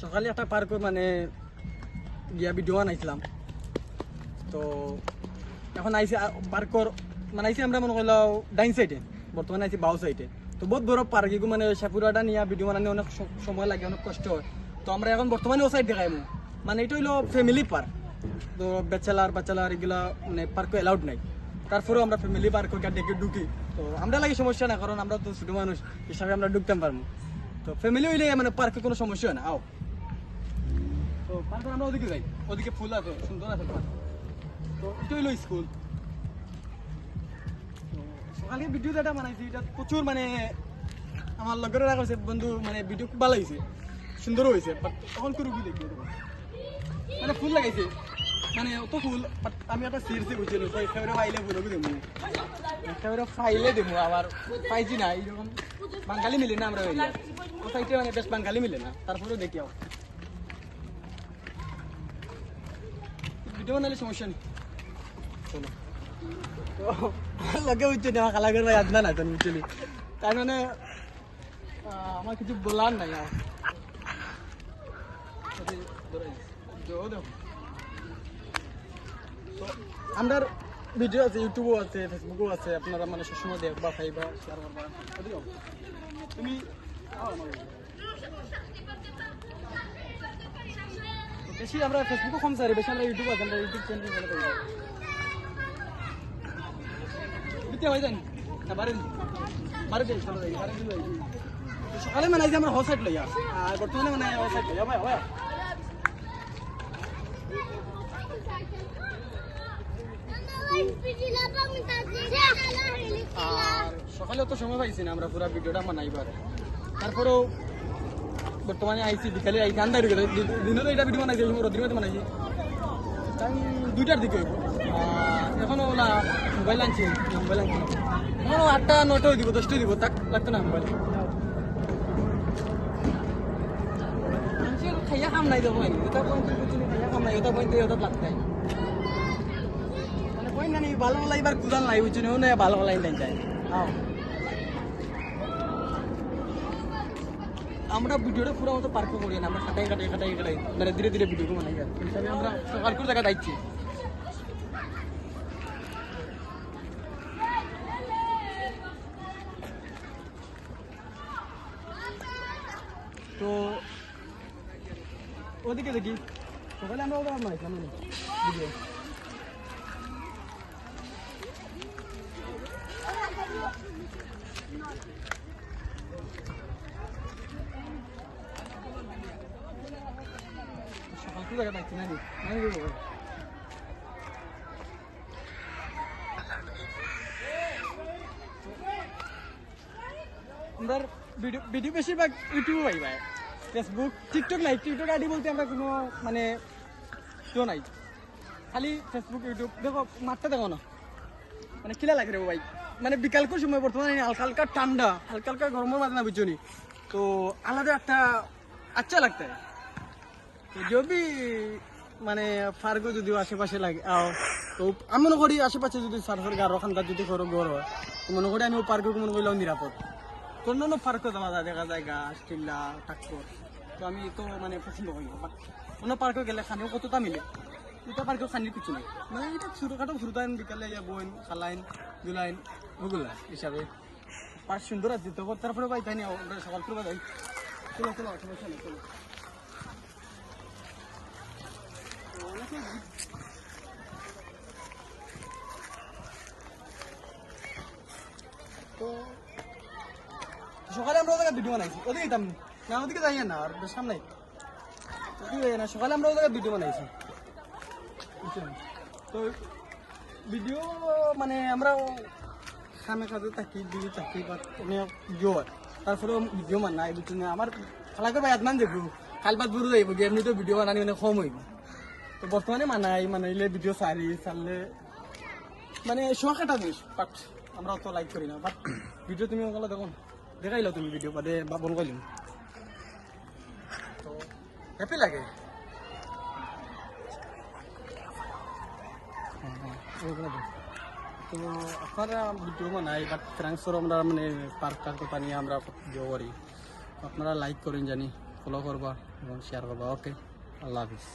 সকালে একটা পার্ক মানে গিয়া ভিডিও বানাইছিলাম। তো এখন আইসি পার্কর মানে আইসি আমরা মনে করলাম ডাইন সাইডে, বর্তমানে আইসি বাউ সাইডে। তো বহুত বড় পার্ক, এগুলো মানে সাপুরাটা নিয়ে ভিডিও বানানো অনেক সময় লাগে, অনেক কষ্ট হয়। তো আমরা এখন বর্তমানে ও সাইড দেখাইমু, মানে এটা হইলো ফ্যামিলি পার্ক। তো বাচ্চালার এগুলা মানে পার্কে অ্যালাউড নাই, তারপরেও আমরা ফ্যামিলি পার্ক ডেকে ঢুকি। তো আমরা লাগে সমস্যা না, কারণ আমরা তো ছোট মানুষ হিসাবে আমরা ঢুকতে পারবো। তো ফ্যামিলি হইলে মানে পার্কে কোনো সমস্যা হয় না। আও তো পার্কে আমরা ওদিকে যাই, ওদিকে ফুল আছে, সুন্দর আছে পার্ক। তো এটা হইলো স্কুল। তো সকালে ভিডিও যেটা বানাইছি এটা প্রচুর মানে আমার লগের রাখছে বন্ধু, মানে ভিডিও খুব ভালো হয়েছে, সুন্দরও হয়েছে। বাট তখন করে কি দেখি মানে ফুল লাগাইছে, মানে অত ফুল। বাট আমি একটা সিরিয়াসলি বুঝছিলাম তো একেবারে ফাইলে ফুল দেবো, একেবারে ফাইলে দেবো। আবার পাইছি না এইরকম বাঙালি মিলে না, আমরা ও সাইডে মানে বেশ বাঙালি মিলে না। তারপরেও দেখি আও ভিডিও বানালে সমস্যা নেই। চলো তো লগে বুঝছো না কালাগের ভাই আদনা না, তুমি বুঝলি তাই মানে আমার কিছু বলার নাই। আমরা ভিডিও আছে, ইউটিউবও আছে, ফেসবুকও আছে, আপনারা মানে সবসময় দেখবা, খাইবা, শেয়ার করবা। তুমি বেশি আমরা ফেসবুকও কম সারি, বেশি আমরা ইউটিউব আছে, আমরা ইউটিউব চ্যানেল ফলো করি। হয় জানি না বারে বারে চলো যাই, বারে যাই। সকালে মানে আমরা হো সাইড লইয়া, আর বর্তমানে মানে হো সাইড লইয়া ভাই ভাই। আর সকালে তো সময় পাইছি না আমরা পুরো ভিডিওটা বানাইবার। তারপরেও বর্তমানে আইসি বিকালে আইসি আন্দার দিনে তো এটা ভিডিও বানাইছি, রোদ্রের মধ্যে বানাইছি টাইম 2টার দিকে। এখনো ওলা মোবাইল আনছি, এখনো 8টা 9টাও দিব, 10টাই দিব, তাক লাগতো না মোবাইল। খাইয়া কাম নাই দেবো, এটা পয়েন্ট খাইয়া কাম নাই, ওটা পয়েন্ট ওটা লাগতাই মানে পয়েন্ট না ভালো লাগবার কুদাল নাই, বুঝছো না ভালো লাইন যায়। আমরা ভিডিওটা পুরো মতো পার্ক করি না, আমরা কাটাই মানে ধীরে ধীরে ভিডিও বানাই। হিসাবে আমরা সকাল করে জায়গা যাচ্ছি। তো ওদিকে দেখি সকালে আমরা ওটা বানাইছিলাম ভিডিও। সকাল করে জায়গা যাচ্ছি না আমরা ভিডিও বেশিরভাগ ইউটিউবে পাই ভাই, ফেসবুক টিকটক নাই। টিকটক আইডি বলতে আমরা কোনো মানে কেউ নাই, খালি ফেসবুক ইউটিউব। দেখো মাঠটা দেখো না, মানে কিলা লাগে রে ভাই, মানে বিকালকার সময় বর্তমানে হালকা হালকা ঠান্ডা, হালকা হালকা গরমের মাঝে না বুঝছো নি, তো আলাদা একটা আচ্ছা লাগতে। যদি মানে পার্কও যদিও আশেপাশে লাগে তো আমি মনে করি আশেপাশে যদি সার্ফের গার ওখানকার যদি ঘর হয় তো মনে করি আমি ও পার্কে মনে করলেও নিরাপদ। অন্যান্য পার্কে যাওয়া যায়, দেখা যায় গাছ টিল্লা টাক্কর, তো আমি তো মানে পছন্দ করি। বাট অন্য পার্কে গেলে খানিও কতটা মিলে, এটা পার্কেও খানির কিছু নেই, মানে এটা ছোটোখাটো ঘুরতাইন বিকালে বইন খালাইন জুলাইন ওগুলা হিসাবে পার্ক সুন্দর আছে। তো তারপরে পাই তাই নিয়ে সকাল করে যাই। চলো চলো সমস্যা নেই, চলো। তো সকালে আমরা ওদের ভিডিও বানাইছি, ওদিকে যেতাম না, ওদিকে যাই না, আর বেশ সামনে ওদিকে যাই না। সকালে আমরা ওদের ভিডিও বানাইছি, তো ভিডিও মানে আমরা খামে কাজে থাকি, দিদি চাকরি বা ভিডিও হয়, তারপরেও ভিডিও বানাই বুঝছি না। আমার খালাকে ভাই আদমান দেখবো খালবাদ বুড়ো যাইব গিয়ে, এমনি তো ভিডিও বানানি মানে কম হইব। তো বর্তমানে মানাইলে ভিডিও ছাড়লে মানে শখ একটা জিনিস, বাট আমরা অত লাইক করি না। বাট ভিডিও তুমি ওগুলো দেখো দেখাইলো, তুমি ভিডিও বাদে বা বন করলি তো হ্যাপি লাগে। তো আপনারা ভিডিও বানাই, বাট ফ্রেন্ডসর আমরা মানে পার্ক টার্ক পানি আমরা ভিডিও করি, আপনারা লাইক করেন জানি, ফলো করবা। এবং শেয়ার করবা। ওকে, আল্লাহ হাফিজ।